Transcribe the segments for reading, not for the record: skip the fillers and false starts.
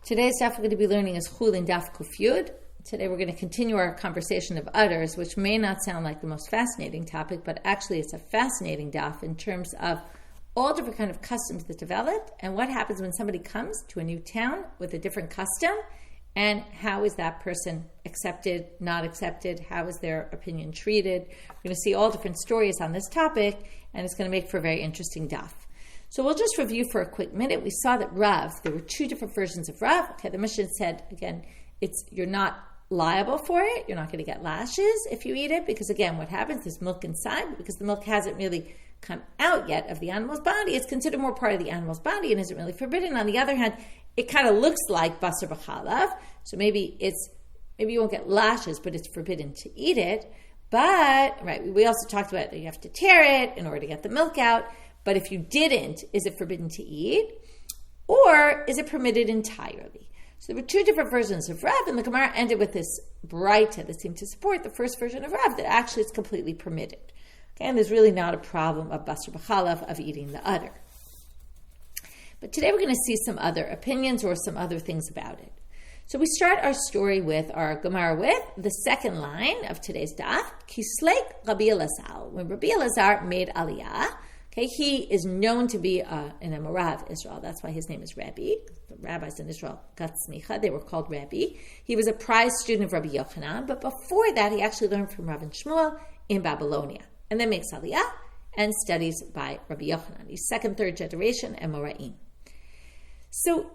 Today's daf we're going to be learning is Chullin daf Kuf Yud. Today we're going to continue our conversation of udders, which may not sound like the most fascinating topic, but actually it's a fascinating daf in terms of all different kind of customs that develop and what happens when somebody comes to a new town with a different custom, and how is that person accepted, not accepted, how is their opinion treated. We're going to see all different stories on this topic, and it's going to make for a very interesting daf. So we'll just review for a quick minute. We saw that Rav, there were two different versions of Rav. Okay, the Mishnah said, again, you're not liable for it. You're not going to get lashes if you eat it, because again, what happens, there's milk inside, but because the milk hasn't really come out yet of the animal's body, it's considered more part of the animal's body and isn't really forbidden. On the other hand, it kind of looks like basar b'chalav, so maybe you won't get lashes, but it's forbidden to eat it. But, right, we also talked about that you have to tear it in order to get the milk out. But if you didn't, is it forbidden to eat? Or is it permitted entirely? So there were two different versions of Rav, and the Gemara ended with this braita that seemed to support the first version of Rav, that actually it's completely permitted. Okay, and there's really not a problem of basar b'chalav, of eating the udder. But today we're going to see some other opinions or some other things about it. So we start our story with our Gemara with the second line of today's daf, Kislek Rabbi Elazar. When Rabbi Elazar made Aliyah, okay, he is known to be an Amarav of Israel. That's why his name is Rabbi. The rabbis in Israel got smicha. They were called Rabbi. He was a prize student of Rabbi Yochanan, but before that, he actually learned from Rav and Shmuel in Babylonia, and then makes Aliyah and studies by Rabbi Yochanan. He's second, third generation Amoraim. So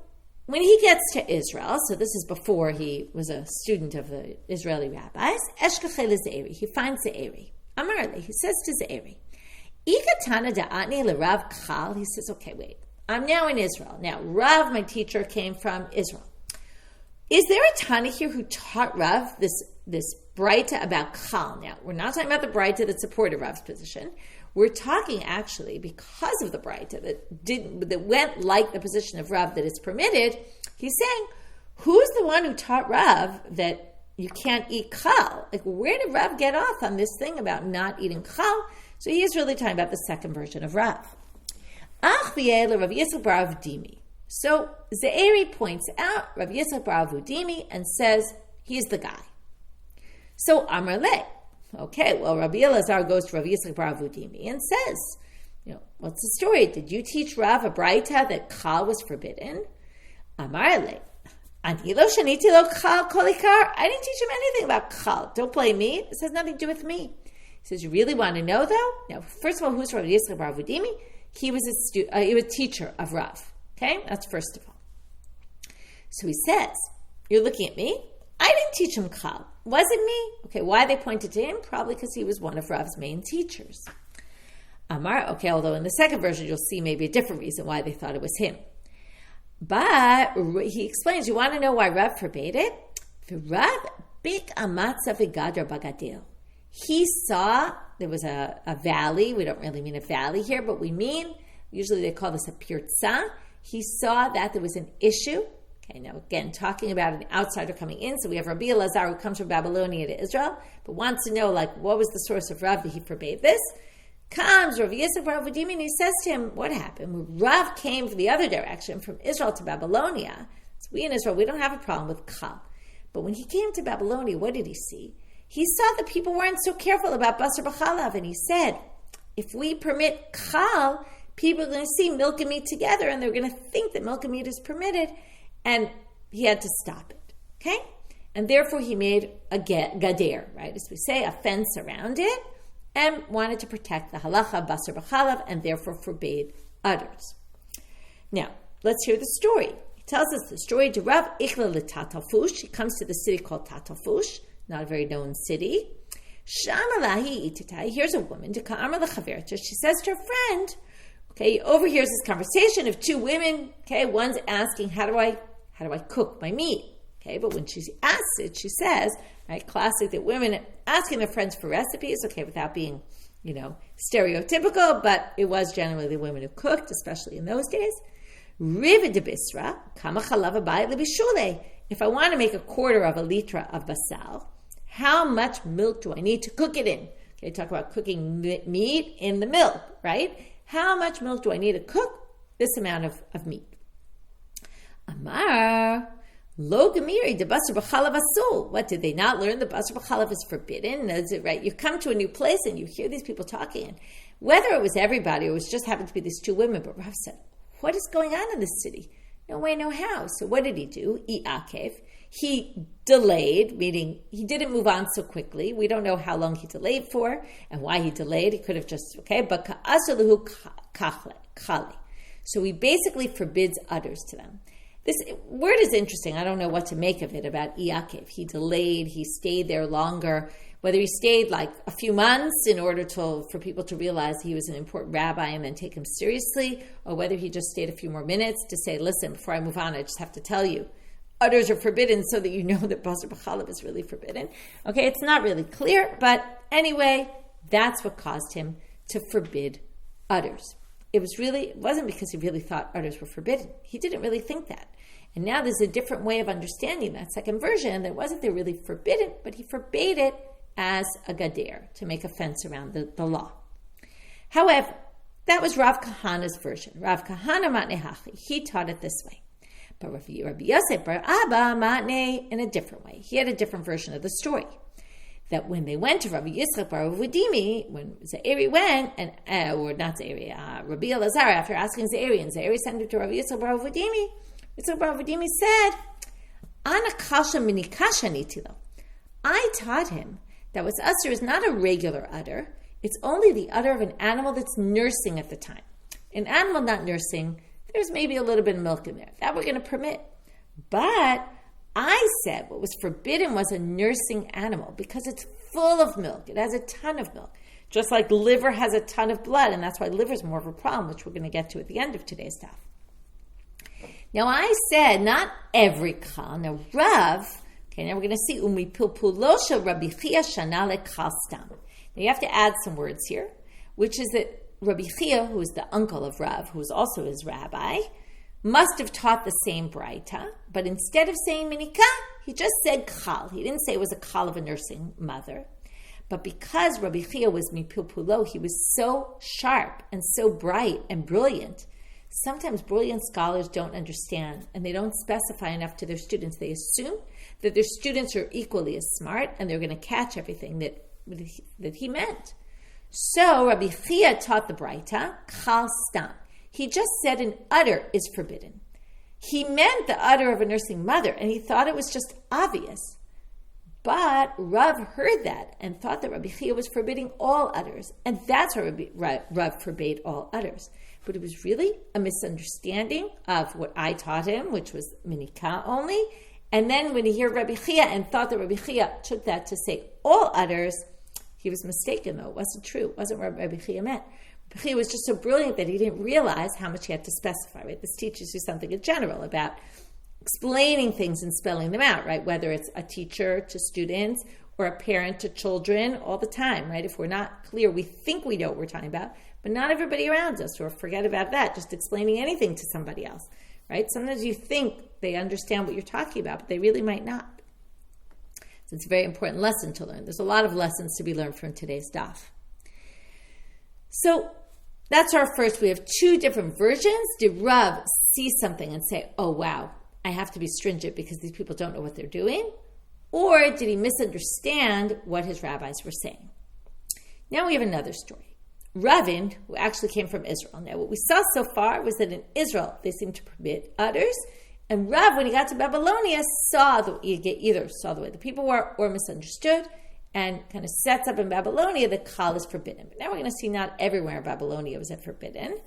when he gets to Israel, so this is before he was a student of the Israeli rabbis, Eshkachel Ze'eri, he finds Ze'eri. Amarle, he says to Ze'eri, Ikatana da'atni l'Rav Kchal. He says, okay, wait, I'm now in Israel. Now, Rav, my teacher, came from Israel. Is there a Tana here who taught Rav this braita about Kchal? Now, we're not talking about the braita that supported Rav's position. We're talking actually because of the braita that went like the position of Rav that it's permitted. He's saying, who's the one who taught Rav that you can't eat Kchal? Like, where did Rav get off on this thing about not eating Kchal? So he is really talking about the second version of Rav. So Ze'eri points out Rav Yitzchak bar Avudimi and says he's the guy. So Amar Le, okay, well Rabbi Elazar goes to Rav Yitzchak bar Avudimi and says, what's the story? Did you teach Rav a braita that Kchal was forbidden? Amar Le, Ani lo shaniti lo Kchal kol ikar. I didn't teach him anything about Kchal. Don't blame me. This has nothing to do with me. He says, you really want to know, though? Now, first of all, who's Rav Yitzchak bar Avudimi? He was a teacher of Rav. Okay? That's first of all. So he says, you're looking at me? I didn't teach him Kchal. Was it me? Okay, why they pointed to him? Probably because he was one of Rav's main teachers. Amar, okay, although in the second version, you'll see maybe a different reason why they thought it was him. But he explains, you want to know why Rav forbade it? For Rav, big amatza v'gadar bagadil. He saw there was a valley. We don't really mean a valley here, but usually they call this a pirtza. He saw that there was an issue. Okay, now again, talking about an outsider coming in. So we have Rabbi Elazar who comes from Babylonia to Israel, but wants to know, what was the source of Rav that he forbade this? Comes Rav Yitzchak bar Avudimi and he says to him, what happened? When Rav came from the other direction, from Israel to Babylonia, so we in Israel, we don't have a problem with Kchal. But when he came to Babylonia, what did he see? He saw that people weren't so careful about basar b'chalav, and he said, if we permit Kchal, people are going to see milk and meat together, and they're going to think that milk and meat is permitted, and he had to stop it, okay? And therefore he made a gader, right, as we say, a fence around it, and wanted to protect the halacha of basar b'chalav, and therefore forbade udders. Now, let's hear the story. He tells us the story to Rav Ichla l'Tatafush. He comes to the city called Tatafush, not a very known city. Here's a woman. She says to her friend, okay, he overhears this conversation of two women. Okay, one's asking, how do I cook my meat? Okay, but when she asks it, she says, right, classic that women asking their friends for recipes, okay, without being, stereotypical, but it was generally the women who cooked, especially in those days. Riva de bisra, kama chalava bayit lebishule. If I want to make a quarter of a litra of basal, how much milk do I need to cook it in? Okay, talk about cooking meat in the milk, right? How much milk do I need to cook this amount of meat? Amar, Lo gemiri de basar b'chalav asul. What, did they not learn the basar b'chalav is forbidden? Is it right? You come to a new place and you hear these people talking. And whether it was everybody or it was just happened to be these two women, but Rav said, what is going on in this city? No way, no how. So what did he do? Iakev. He delayed, meaning he didn't move on so quickly. We don't know how long he delayed for and why he delayed. He could have just, but ka'asaluhu kali. So he basically forbids utters to them. This word is interesting. I don't know what to make of it about Iakev. He delayed, he stayed there longer. Whether he stayed like a few months in order for people to realize he was an important rabbi and then take him seriously, or whether he just stayed a few more minutes to say, listen, before I move on, I just have to tell you, utters are forbidden so that you know that basar b'chalav is really forbidden. Okay, it's not really clear, but anyway, that's what caused him to forbid utters. It wasn't because he really thought utters were forbidden. He didn't really think that. And now there's a different way of understanding that second version. That wasn't they're really forbidden, but he forbade it as a gader, to make a fence around the law. However, that was Rav Kahana's version. Rav Kahana matne hachi. He taught it this way. But Rabbi Yosef bar Abba matne in a different way. He had a different version of the story. That when they went to Rabbi Yitzchak bar Vodimi, when Zairi went, or not Zairi, Rabbi Elazar, after asking Zairi, and Zairi sent him to Rabbi Yitzchak bar Vodimi, Yitzchak bar Vodimi said, Ana kasha mini kasha nitilo. I taught him that what's usher is not a regular udder, it's only the udder of an animal that's nursing at the time. An animal not nursing, there's maybe a little bit of milk in there. That we're going to permit. But I said what was forbidden was a nursing animal because it's full of milk. It has a ton of milk. Just like liver has a ton of blood, and that's why liver is more of a problem, which we're going to get to at the end of today's talk. Now I said not every kal. Now Rav, okay, now we're going to see umi pilpulosha Rabbi Chia shana lekal stam. Now you have to add some words here, which is that Rabbi Chia, who is the uncle of Rav, who is also his rabbi, must have taught the same braita, but instead of saying minika, he just said kal. He didn't say it was a kal of a nursing mother. But because Rabbi Chia was mipilpulo, he was so sharp and so bright and brilliant. Sometimes brilliant scholars don't understand and they don't specify enough to their students. They assume that their students are equally as smart and they're going to catch everything that he meant. So Rabbi Chia taught the braita, kal stam. He just said an udder is forbidden. He meant the udder of a nursing mother, and he thought it was just obvious. But Rav heard that and thought that Rabbi Chia was forbidding all udders, and that's why Rav forbade all udders. But it was really a misunderstanding of what I taught him, which was minika only. And then when he heard Rabbi Chia and thought that Rabbi Chia took that to say all udders, he was mistaken, though. It wasn't true. It wasn't what Rabbi Chia meant. He was just so brilliant that he didn't realize how much he had to specify, right? This teaches you something in general about explaining things and spelling them out, right? Whether it's a teacher to students or a parent to children, all the time, right? If we're not clear, we think we know what we're talking about, but not everybody around us, or forget about that, just explaining anything to somebody else, right? Sometimes you think they understand what you're talking about, but they really might not. So it's a very important lesson to learn. There's a lot of lessons to be learned from today's daf. So that's our first. We have two different versions. Did Rav see something and say, oh, wow, I have to be stringent because these people don't know what they're doing? Or did he misunderstand what his rabbis were saying? Now we have another story. Ravin, who actually came from Israel. Now what we saw so far was that in Israel, they seemed to permit udders. And Rav, when he got to Babylonia, either saw the way the people were or misunderstood, and kind of sets up in Babylonia that kal is forbidden. But now we're going to see not everywhere in Babylonia was it forbidden.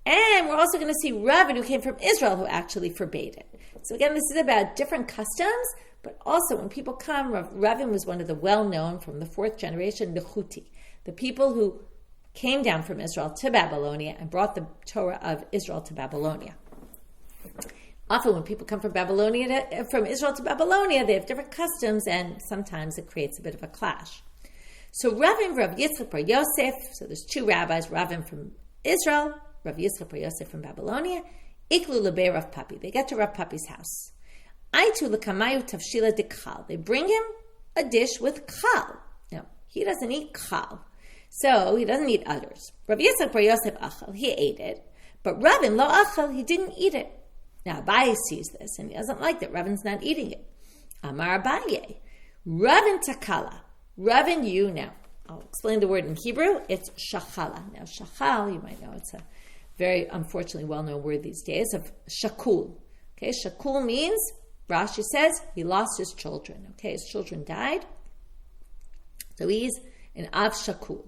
And we're also going to see Ravin, who came from Israel, who actually forbade it. So again, this is about different customs, but also when people come, Ravin was one of the well-known from the 4th generation, Nechuti, the people who came down from Israel to Babylonia and brought the Torah of Israel to Babylonia. Often when people come from Israel to Babylonia, they have different customs, and sometimes it creates a bit of a clash. So Ravin, Rav Yitzchak bar Yosef, so there's two rabbis, Ravin from Israel, Rav Yitzchak bar Yosef from Babylonia, Iklu lebei Rav Papi. They get to Rav Papi's house. Aitu lekamayu tavshila de kal. They bring him a dish with kal. Now, he doesn't eat kal, so he doesn't eat udders. Rav Yitzchak bar Yosef achal, he ate it, but Ravin lo achal, he didn't eat it. Now Abaye sees this and he doesn't like that Ravin's not eating it. Amar Abaye, Ravin takala. Ravin, you now. I'll explain the word in Hebrew. It's shachala. Now shachal, you might know, it's a very unfortunately well-known word these days of shakul. Okay, shakul means, Rashi says, he lost his children. Okay, his children died. So he's an av shakul.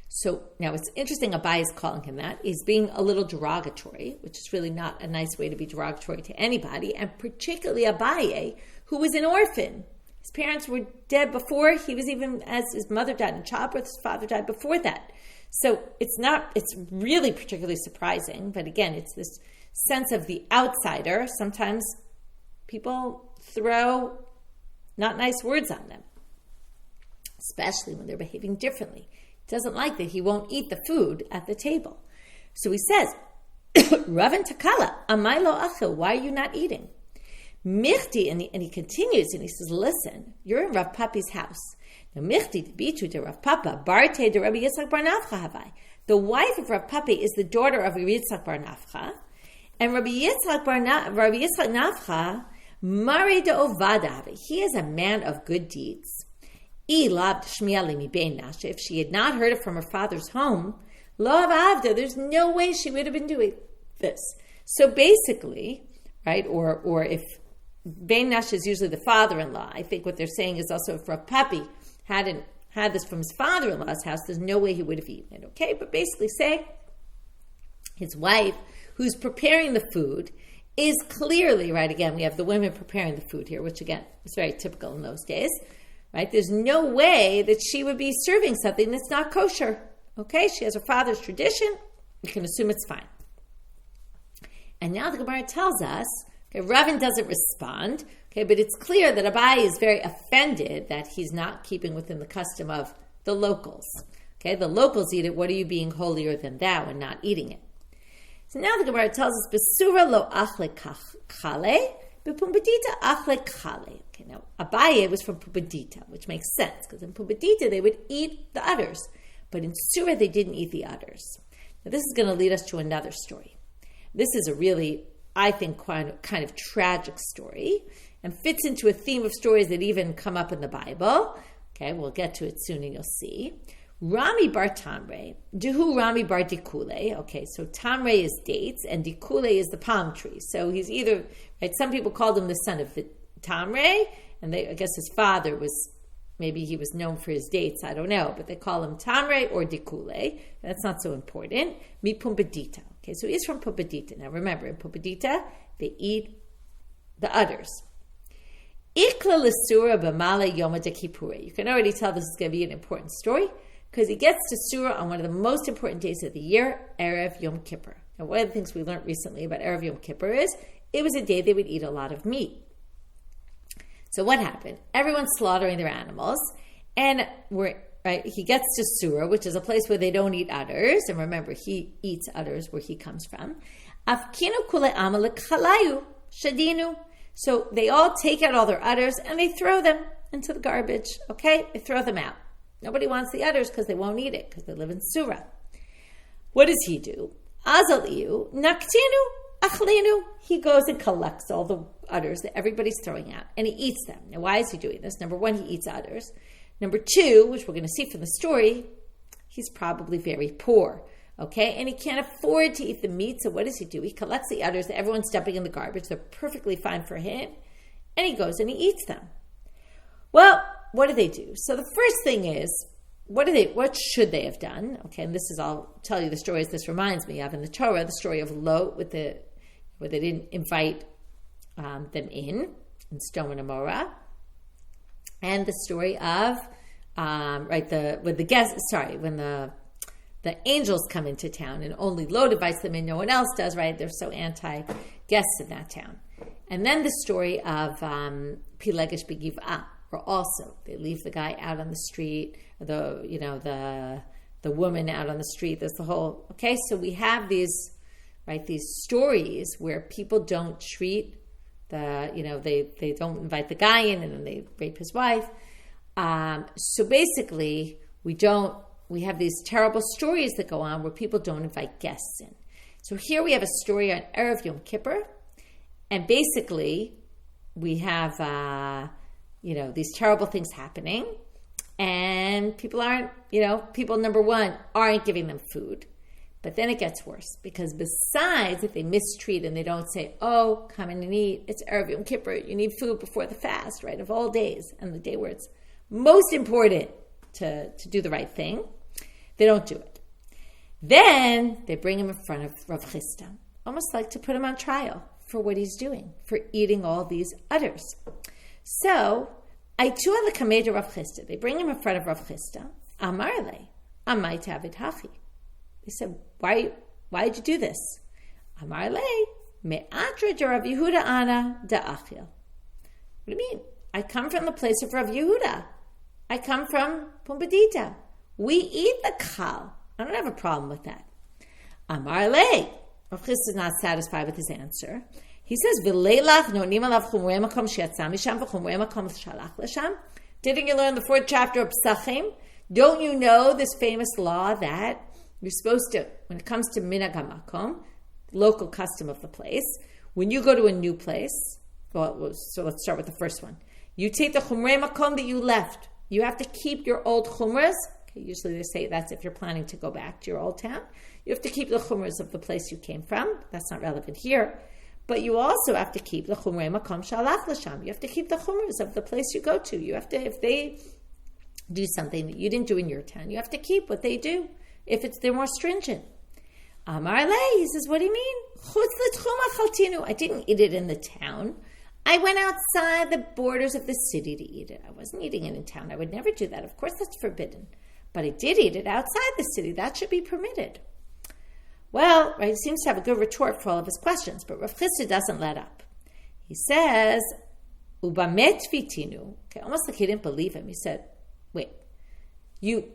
So now it's interesting Abaye is calling him that. He's being a little derogatory, which is really not a nice way to be derogatory to anybody, and particularly Abaye, who was an orphan. His parents were dead before he was even, as his mother died in childbirth, his father died before that. So it's really particularly surprising, but again, it's this sense of the outsider. Sometimes people throw not nice words on them, especially when they're behaving differently. He doesn't like that he won't eat the food at the table. So he says, Ravin takala, amai lo achil, why are you not eating? Michti, and he continues, and he says, listen, you're in Rav Papi's house. Now, Michti, bitu de Rav Papa, Barte de Rabbi Yitzchak bar Nafcha havai. The wife of Rav Papi is the daughter of Rabbi Yitzchak bar Nafcha, and Rabbi Yitzchak Nafcha, Mare de Ovada, he is a man of good deeds. If she had not heard it from her father's home, lo avda, there's no way she would have been doing this. So basically, right, or if Bein Nash is usually the father-in-law, I think what they're saying is also if Rav Papi hadn't had this from his father-in-law's house, there's no way he would have eaten it, okay? But basically say his wife, who's preparing the food, is clearly, right, again, we have the women preparing the food here, which again, is very typical in those days, right? There's no way that she would be serving something that's not kosher, okay? She has her father's tradition, you can assume it's fine. And now the Gemara tells us, okay, Ravin doesn't respond, okay, but it's clear that Abaye is very offended that he's not keeping within the custom of the locals. Okay, the locals eat it, what are you being holier than thou and not eating it? So now the Gemara tells us, Besura lo achle chale, bepumbedita achle chale. Okay, now Abaye was from Pumbedita, which makes sense, because in Pumbedita they would eat the udders, but in Surah they didn't eat the udders. Now this is going to lead us to another story. This is a really, I think, kind of tragic story and fits into a theme of stories that even come up in the Bible. Okay, we'll get to it soon and you'll see. Rami bar Tamre, Jehu Rami bar Dikule. Okay, so Tamre is dates and Dikule is the palm tree. So he's either, right, some people called him the son of Tamre, and I guess his father was, maybe he was known for his dates, I don't know, but they call him Tamre or Dikule. That's not so important. Mi Pumbedita. Okay, so he's from Pumbedita. Now remember, in Pumbedita, they eat the udders. Ikla l'sura b'mala yoma de Kippurei. You can already tell this is going to be an important story because he gets to Surah on one of the most important days of the year, Erev Yom Kippur. Now, one of the things we learned recently about Erev Yom Kippur is it was a day they would eat a lot of meat. So what happened? Everyone's slaughtering their animals, and he gets to Surah, which is a place where they don't eat udders, and remember, he eats udders where he comes from. Afkinu kule amalek chalayu shadinu. So they all take out all their udders and they throw them into the garbage. Okay, they throw them out. Nobody wants the udders because they won't eat it because they live in Surah. What does he do? Azaliu naktinu achlinu. He goes and collects all the udders that everybody's throwing out and he eats them. Now, why is he doing this? Number one, he eats udders. Number two, which we're going to see from the story, he's probably very poor. Okay, and he can't afford to eat the meat, so what does he do? He collects the udders that everyone's dumping in the garbage. They're perfectly fine for him, and he goes and he eats them. Well, what do they do? So the first thing is, what should they have done? Okay, and this is, I'll tell you the stories this reminds me of in the Torah, the story of Lot where they didn't invite them in Sodom and Gomorrah, and the story of when the angels come into town and only Lot invites them in, no one else does, right? They're so anti-guests in that town. And then the story of Pilegesh Begiv'ah, where also they leave the guy out on the street, the woman out on the street. There's the whole, okay, so we have these stories where people don't treat they don't invite the guy in and then they rape his wife. So basically, we have these terrible stories that go on where people don't invite guests in. So here we have a story on Erev Yom Kippur, And basically, we have, these terrible things happening. And people number one, aren't giving them food. But then it gets worse, because besides if they mistreat and they don't say, oh, come in and eat, it's Erev Yom Kippur, you need food before the fast, right, of all days, and the day where it's most important to do the right thing, they don't do it. Then they bring him in front of Rav Chisda, almost like to put him on trial for what he's doing, for eating all these udders. So, Aitu ala kamei Rav Chisda, they bring him in front of Rav Chisda, Amar le, amai tavid hachi. They said, why did you do this? Amar le, me'atra de Rav Yehuda ana da'achil. What do you mean? I come from the place of Rav Yehuda. I come from Pumbedita. We eat the kal. I don't have a problem with that. Amar le. Rav Chisda is not satisfied with his answer. He says, V'leilach no'nim alav chumrei makom she'yatza misham v'chumrei makom shalach l'sham. Didn't you learn the 4th chapter of Pesachim? Don't you know this famous law that you're supposed to, when it comes to minhag hamakom, local custom of the place, when you go to a new place, so let's start with the first one. You take the chumrei makom that you left. You have to keep your old chumras. Okay, usually they say that's if you're planning to go back to your old town. You have to keep the chumras of the place you came from. That's not relevant here. But you also have to keep the chumrei makom shalach l'sham. You have to keep the chumras of the place you go to. You have to, if they do something that you didn't do in your town, you have to keep what they do. If they're more stringent. Amar le, he says, what do you mean? Chutz l'tchum achaltinu. I didn't eat it in the town. I went outside the borders of the city to eat it. I wasn't eating it in town. I would never do that. Of course, that's forbidden. But I did eat it outside the city. That should be permitted. Well, right, he seems to have a good retort for all of his questions, but Rav Chisda doesn't let up. He says, Ubamet vitinu. Okay, almost like he didn't believe him. He said, wait, you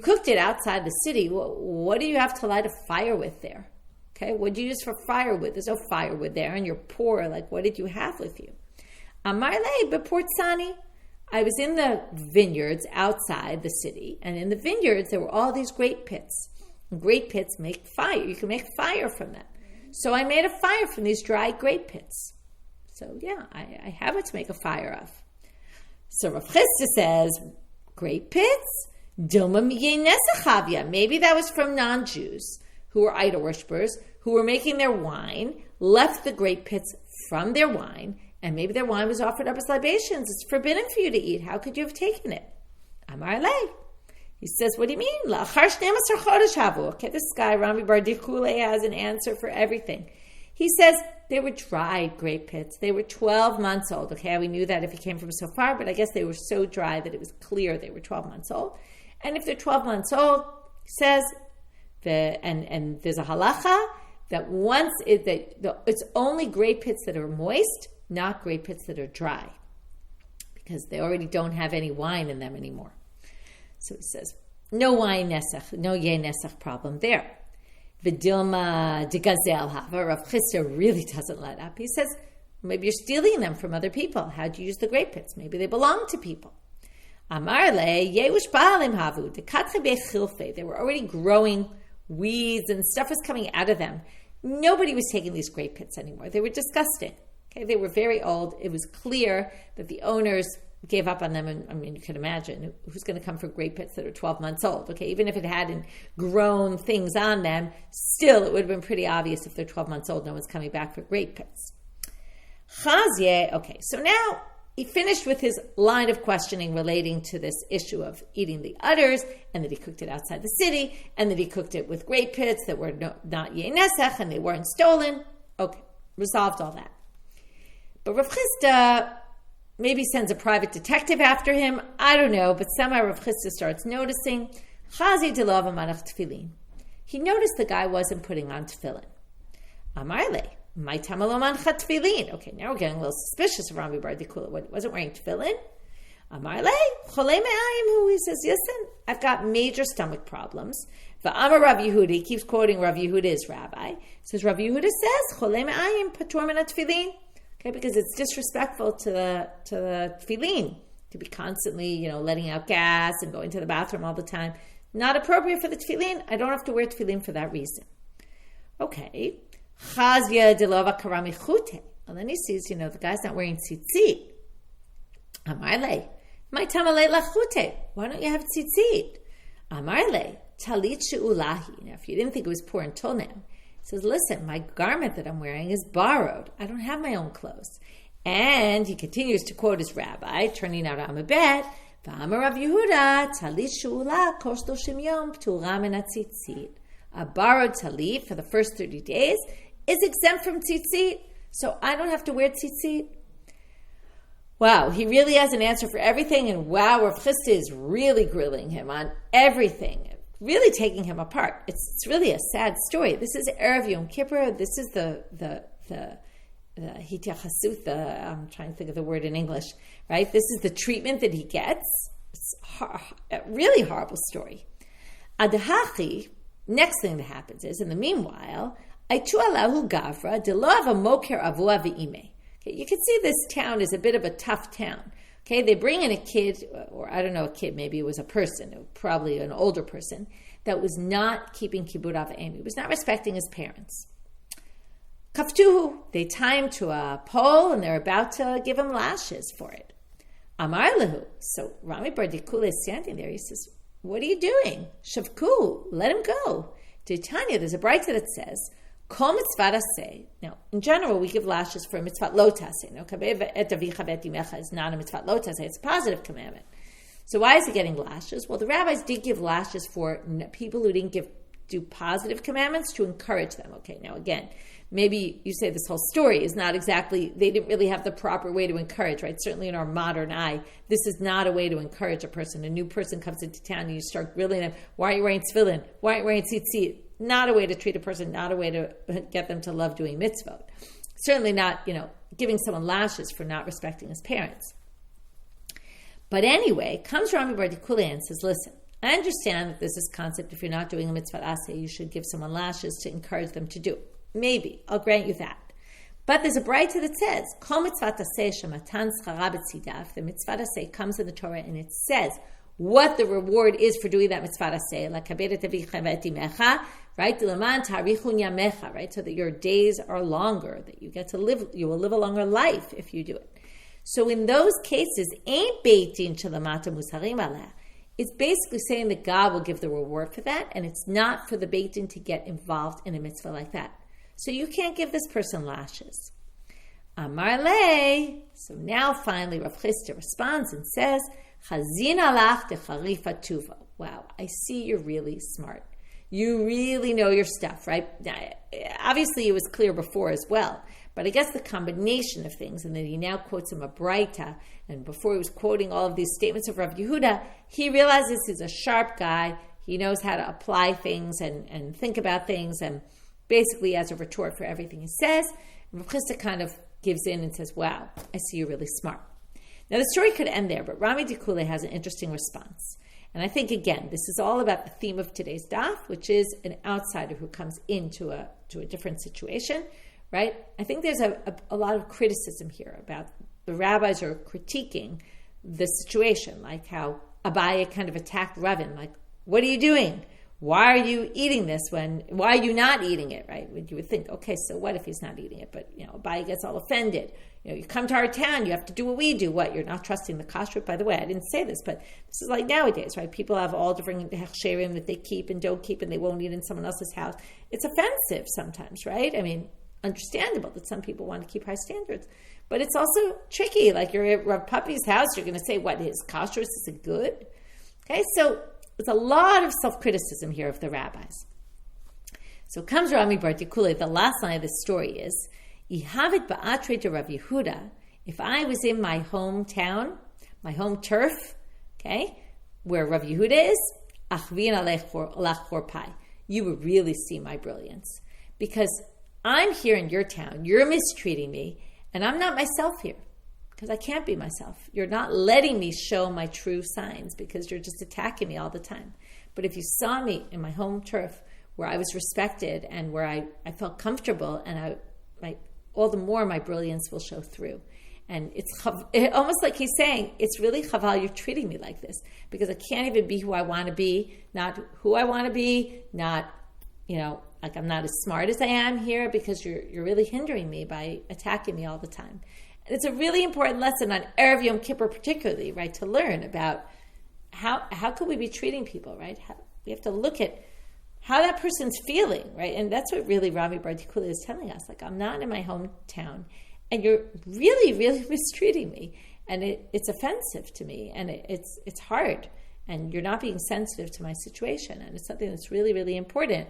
cooked it outside the city. What do you have to light a fire with there? Okay, what do you use for firewood? There's no firewood there, and you're poor. Like, what did you have with you? Amar le beportsani. I was in the vineyards outside the city, and in the vineyards there were all these grape pits. And grape pits make fire. You can make fire from them. So I made a fire from these dry grape pits. So yeah, I have it to make a fire of. So Rav Chisda says, grape pits? Maybe that was from non-Jews who were idol worshippers, who were making their wine, left the grape pits from their wine, and maybe their wine was offered up as libations. It's forbidden for you to eat. How could you have taken it? Amar le. He says, what do you mean? Okay, this guy, Rami Bar Dichule, has an answer for everything. He says, they were dry grape pits. They were 12 months old. Okay, we knew that if he came from so far, but I guess they were so dry that it was clear they were 12 months old. And if they're 12 months old, he says, and there's a halacha that it's only grape pits that are moist, not grape pits that are dry, because they already don't have any wine in them anymore. So he says, no wine nesach, no yeh nesach problem there. V'dilma de gazel hava. Rav Chisda really doesn't let up. He says, maybe you're stealing them from other people. How'd you use the grape pits? Maybe they belong to people. Amar le yevush ba'alim havu dekatre bechilfe. They were already growing weeds and stuff was coming out of them. Nobody was taking these grape pits anymore. They were disgusting. Okay, they were very old. It was clear that the owners gave up on them. And I mean, you can imagine who's going to come for grape pits that are 12 months old. Okay, even if it hadn't grown things on them, still it would have been pretty obvious if they're 12 months old, no one's coming back for grape pits. Chazye, okay, so now he finished with his line of questioning relating to this issue of eating the udders, and that he cooked it outside the city, and that he cooked it with grape pits that were not yeh nesach, and they weren't stolen. Okay, resolved all that. But Rav Chisda maybe sends a private detective after him. I don't know, but somehow Rav Chisda starts noticing. Chazi delov amanach tefillin. He noticed the guy wasn't putting on tefillin. Amar le. My tamaloman tefillin. Okay, now we're getting a little suspicious of Rami Bar Dichule. What, wasn't wearing tefillin? Amar le, cholei me'ayim. He says, listen, I've got major stomach problems. V'amar Rav Yehuda, he keeps quoting Rav Yehuda's rabbi. He says, Rav Yehuda says, cholei me'ayim patur min tefillin. Okay, because it's disrespectful to the tefillin to be constantly, letting out gas and going to the bathroom all the time. Not appropriate for the tefillin. I don't have to wear tefillin for that reason. Okay. Chazya delova karami chute. And then he sees, the guy's not wearing tzitzit. Amarle, my tamalei lachute. Why don't you have tzitzit? Amarle, talit she'ulahi. Now, if you didn't think it was poor until now, he says, listen, my garment that I'm wearing is borrowed. I don't have my own clothes. And he continues to quote his rabbi, turning out on a bet, V'amar Rav Yehuda, talit she'ulah kol 30 yom p'tura min hatzitzit. A borrowed talit for the first 30 days is exempt from tzitzit, so I don't have to wear tzitzit. Wow, he really has an answer for everything, and wow, Rav Chisda is really grilling him on everything, really taking him apart. It's really a sad story. This is Erev Yom Kippur. This is the hitiachasut, I'm trying to think of the word in English, right? This is the treatment that he gets. It's a really horrible story. Adahachi, next thing that happens is, in the meanwhile, Aitu alahu gavra de lo ava moker avua v'ime. You can see this town is a bit of a tough town. Okay, they bring in a kid, or I don't know, a kid, maybe it was a person, probably an older person, that was not keeping kibbud av v'ime, was not respecting his parents. Kaftuhu, they tie him to a pole and they're about to give him lashes for it. Amar lehu, so Rami Bar Dikule is standing there, he says, what are you doing? Shavku, let him go. Tanya, there's a bright that says, Kol mitzvah aseh. Now, in general, we give lashes for a mitzvah lo taseh. No, kabev et avicha v'et imecha is not a mitzvah lo taseh. It's a positive commandment. So why is he getting lashes? Well, the rabbis did give lashes for people who didn't do positive commandments to encourage them. Okay, now again, maybe you say this whole story is not exactly, they didn't really have the proper way to encourage, right? Certainly in our modern eye, this is not a way to encourage a person. A new person comes into town and you start grilling them, why are you wearing tefillin? Why aren't you wearing tzitzit? Not a way to treat a person, not a way to get them to love doing mitzvot. Certainly not, giving someone lashes for not respecting his parents. But anyway, comes Rami Bar Dikule and says, listen, I understand that there's this concept, if you're not doing a mitzvah aseh, you should give someone lashes to encourage them to do it. Maybe, I'll grant you that. But there's a braita that says, Kol mitzvah aseh shematan schara b'tzidaf. The mitzvah aseh comes in the Torah and it says what the reward is for doing that mitzvah aseh, like kaberet avicha v'et imecha, right? L'man tarichun yamecha, right? So that your days are longer, that you get to live, you will live a longer life if you do it. So in those cases, ain't beitin shelamata musarim aleh. It's basically saying that God will give the reward for that, and it's not for the beitin to get involved in a mitzvah like that. So you can't give this person lashes. Amar le. So now finally Rav Chisda responds and says, Chazin alach de charifa tuva. Wow, I see you're really smart. You really know your stuff, right? Obviously it was clear before as well, but I guess the combination of things, and then he now quotes him a braita, and before he was quoting all of these statements of Rav Yehuda, he realizes he's a sharp guy. He knows how to apply things and think about things, and basically as a retort for everything he says, Rav Chisda kind of gives in and says, wow, I see you're really smart. Now the story could end there, but Rami Dikule has an interesting response. And I think, again, this is all about the theme of today's daf, which is an outsider who comes into a different situation, right? I think there's a lot of criticism here about the rabbis are critiquing the situation, like how Abaye kind of attacked Ravin, like, what are you doing? Why are you eating this why are you not eating it, right? You would think, okay, so what if he's not eating it? But, Abaye gets all offended. You come to our town, you have to do what we do. What, you're not trusting the kashrut? By the way, I didn't say this, but this is like nowadays, right? People have all different hechsherim that they keep and don't keep, and they won't eat in someone else's house. It's offensive sometimes, right? I mean, understandable that some people want to keep high standards. But it's also tricky. Like, you're at Rav Puppy's house, you're going to say, what, his kashrut, is it good? Okay, so there's a lot of self-criticism here of the rabbis. So comes Rami Bar Dikule, the last line of this story is, Ihavit ba'atre de Rav Yehuda, if I was in my hometown, my home turf, okay, where Rav Yehuda is, achvin alech chorpai, you would really see my brilliance. Because I'm here in your town, you're mistreating me, and I'm not myself here. Because I can't be myself. You're not letting me show my true signs because you're just attacking me all the time. But if you saw me in my home turf where I was respected and where I felt comfortable, and all the more my brilliance will show through. And it's almost like he's saying, it's really chaval you're treating me like this because I can't even be who I want to be, not who I want to be, not, like I'm not as smart as I am here because you're really hindering me by attacking me all the time. And it's a really important lesson on Erev Yom Kippur particularly, right, to learn about how could we be treating people, right? We have to look at how that person's feeling, right? And that's what really Rabbi Bar Dikula is telling us. Like, I'm not in my hometown, and you're really, really mistreating me, and it's offensive to me, and it's hard, and you're not being sensitive to my situation, and it's something that's really, really important.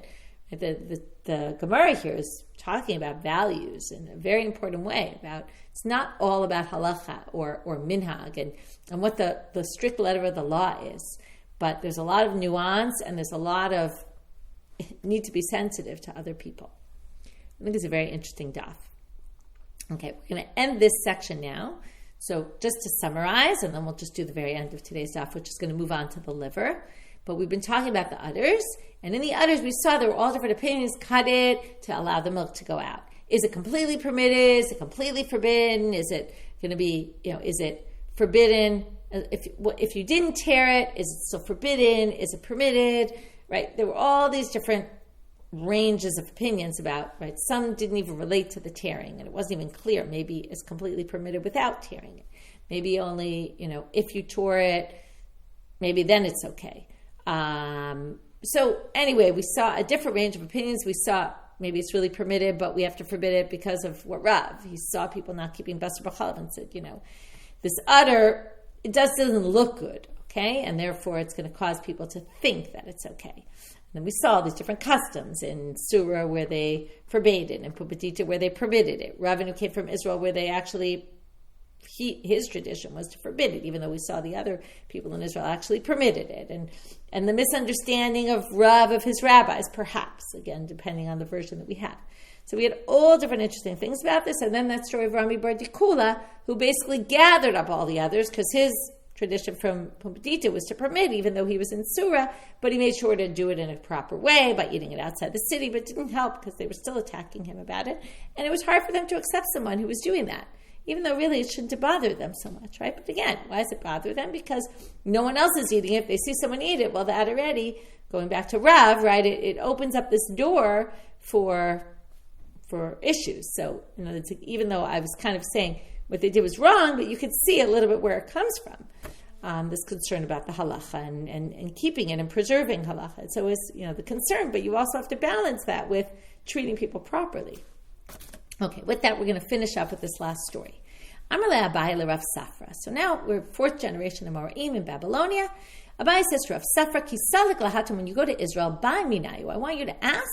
The Gemara here is talking about values in a very important way. About it's not all about halacha or minhag and what the strict letter of the law is, but there's a lot of nuance and there's a lot of need to be sensitive to other people. I think it's a very interesting daf. Okay, we're going to end this section now. So just to summarize, and then we'll just do the very end of today's daf, which is going to move on to the liver. But we've been talking about the udders, and in the udders we saw there were all different opinions. Cut it to allow the milk to go out. Is it completely permitted? Is it completely forbidden? Is it going to be, is it forbidden? If you didn't tear it, is it still forbidden? Is it permitted? Right? There were all these different ranges of opinions about, right? Some didn't even relate to the tearing, and it wasn't even clear. Maybe it's completely permitted without tearing it. Maybe only, if you tore it, maybe then it's okay. So anyway, we saw a different range of opinions. We saw maybe it's really permitted, but we have to forbid it because of what Rav. He saw people not keeping Basar B'chalav and said, this udder, it doesn't look good, okay? And therefore it's going to cause people to think that it's okay. And then we saw these different customs in Surah where they forbade it, and Pumbedita where they permitted it. Ravinu came from Israel where they actually, his tradition was to forbid it, even though we saw the other people in Israel actually permitted it. And the misunderstanding of Rav of his rabbis, perhaps, again, depending on the version that we have. So we had all different interesting things about this. And then that story of Rabbi Bar Dikula, who basically gathered up all the others, because his tradition from Pumbedita was to permit, even though he was in Surah, but he made sure to do it in a proper way by eating it outside the city, but it didn't help because they were still attacking him about it. And it was hard for them to accept someone who was doing that, even though really it shouldn't have bothered them so much, right? But again, why does it bother them? Because no one else is eating it. If they see someone eat it, well, that already, going back to Rav, right, it opens up this door for issues. So, it's like, even though I was kind of saying what they did was wrong, but you could see a little bit where it comes from, this concern about the halacha and keeping it and preserving halacha. It's always, the concern, but you also have to balance that with treating people properly. Okay, with that, we're going to finish up with this last story. Amalei Abai leRav Safra. So now we're fourth generation of Amoraim in Babylonia. Abai says to Rav Safra, Kisalik lahatam, when you go to Israel, Bai minayu, I want you to ask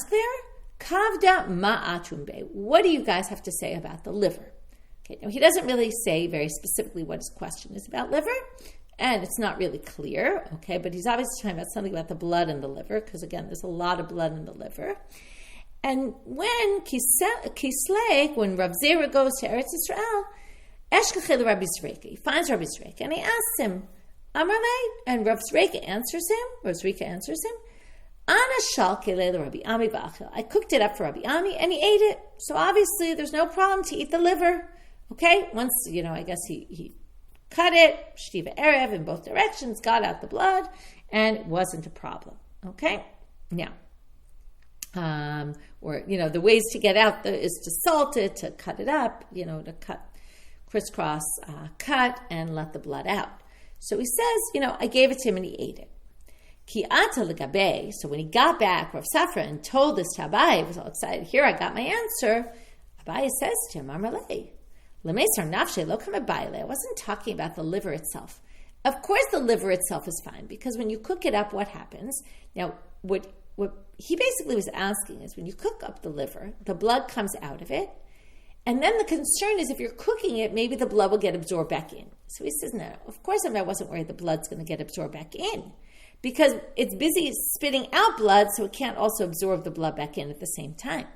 there, Kavda ma'atum be. What do you guys have to say about the liver? Okay, now he doesn't really say very specifically what his question is about liver, and it's not really clear, okay, but he's obviously talking about something about the blood in the liver, because again, there's a lot of blood in the liver. And when Kisleik, when Rav Zera goes to Eretz Yisrael, Eshkachel Rabbi Zreika, he finds Rabbi Zreika, and he asks him, Amarle, and Rav Zreika answers him, Ana shalkele Rabbi Ami ba'achil. I cooked it up for Rabbi Ami, and he ate it. So obviously, there's no problem to eat the liver. Okay, once I guess he cut it, shtiva erev in both directions, got out the blood, and it wasn't a problem. Okay, now. The ways to get out is to salt it, to cut it up, to cut, crisscross, cut, and let the blood out. So he says, I gave it to him and he ate it. Ki ata legabe. So when he got back, Rav Safra, and told this to Abai, he was all excited. Here, I got my answer. Abai says to him, Amarle, lemesar nafshe lo kamabayle. I wasn't talking about the liver itself. Of course, the liver itself is fine, because when you cook it up, what happens? Now, what he basically was asking is, when you cook up the liver, the blood comes out of it, and then the concern is if you're cooking it, maybe the blood will get absorbed back in. So he says, no, of course I wasn't worried the blood's going to get absorbed back in, because it's busy spitting out blood, so it can't also absorb the blood back in at the same time.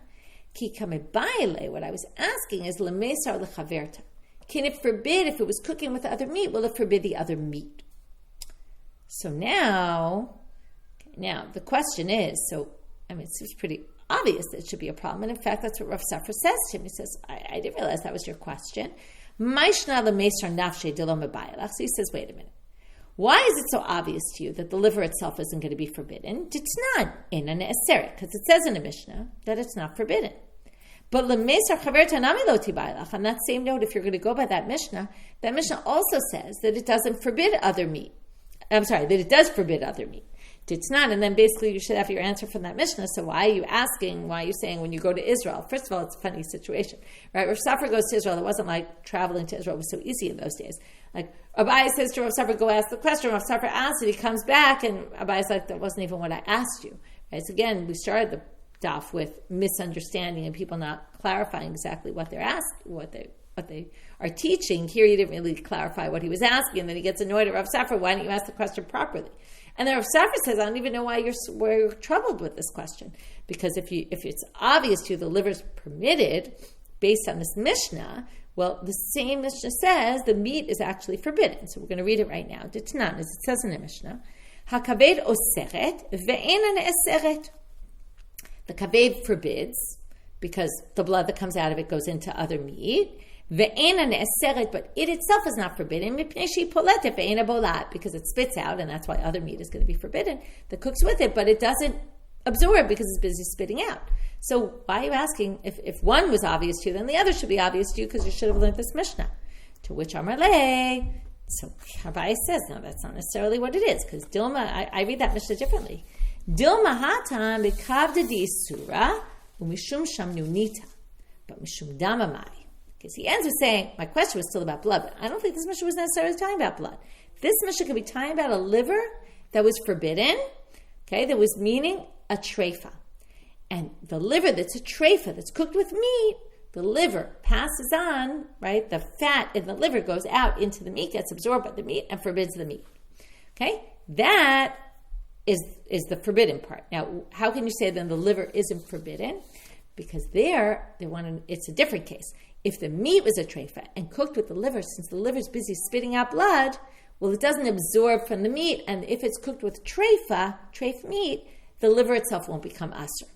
Ki kamebaile, what I was asking is, lemesar lechaverta. Can it forbid, if it was cooking with the other meat, will it forbid the other meat? So now the question is, it seems pretty obvious that it should be a problem. And in fact, that's what Rav Safra says to him. He says, I didn't realize that was your question. So he says, wait a minute. Why is it so obvious to you that the liver itself isn't going to be forbidden? It's not in an eseret, because it says in the Mishnah that it's not forbidden. But on that same note, if you're going to go by that Mishnah also says that it doesn't forbid other meat. That it does forbid other meat. It's not, and then basically you should have your answer from that Mishnah. So why are you saying when you go to Israel? First of all, it's a funny situation, right? Rav Safra goes to Israel. It wasn't like traveling to Israel was so easy in those days. Like Abai says to Rav Safra, go ask the question. Rav Safra asks it. He comes back, and Abai's like, that wasn't even what I asked you. Right? So again, we started the daf with misunderstanding and people not clarifying exactly what they're asking, what they are teaching. Here he didn't really clarify what he was asking, and then he gets annoyed at Rav Safra. Why didn't you ask the question properly? And then Rav Safra says, I don't even know why you're troubled with this question. Because if it's obvious to you the liver's permitted based on this Mishnah, well, the same Mishnah says the meat is actually forbidden. So we're going to read it right now. Ditnan, as it says in the Mishnah, HaKaved oseret ve'enan eseret. The kaved forbids because the blood that comes out of it goes into other meat. Ve'enan eseret, but it itself is not forbidden because it spits out, and that's why other meat is going to be forbidden that cooks with it, but it doesn't absorb because it's busy spitting out. So why are you asking if one was obvious to you, then the other should be obvious to you because you should have learned this Mishnah. To which Amarle, so Abai says, no, that's not necessarily what it is, because Dilma, I read that Mishnah differently. Dilma hatan bekavda di surah umishum sham nunita, but mishum damamai. Because he ends with saying, my question was still about blood, but I don't think this Mishnah was necessarily talking about blood. This Mishnah could be talking about a liver that was forbidden, okay, that was meaning a treifa. And the liver that's a treifa, that's cooked with meat, the liver passes on, right, the fat in the liver goes out into the meat, gets absorbed by the meat, and forbids the meat. Okay? That is the forbidden part. Now, how can you say then the liver isn't forbidden? Because it's a different case. If the meat was a treifa and cooked with the liver, since the liver is busy spitting out blood, well, it doesn't absorb from the meat, and if it's cooked with treif meat, the liver itself won't become asur.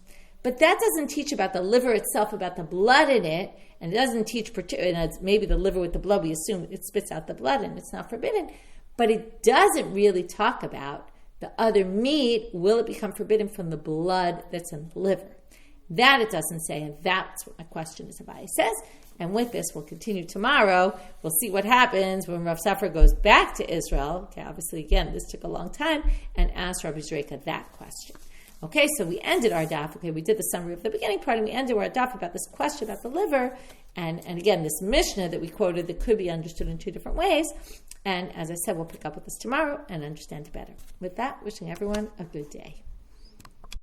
But that doesn't teach about the liver itself, about the blood in it, and it doesn't teach, and maybe the liver with the blood, we assume it spits out the blood and it's not forbidden, but it doesn't really talk about the other meat, will it become forbidden from the blood that's in the liver? That it doesn't say, and that's what my question is about. It says, and with this, we'll continue tomorrow. We'll see what happens when Rav Safra goes back to Israel. Okay, obviously, again, this took a long time, and asked Rabbi Zreika that question. Okay, so we ended our daf. Okay, we did the summary of the beginning part, and we ended our daf about this question about the liver, and again, this Mishnah that we quoted that could be understood in two different ways. And as I said, we'll pick up with this tomorrow and understand it better. With that, wishing everyone a good day.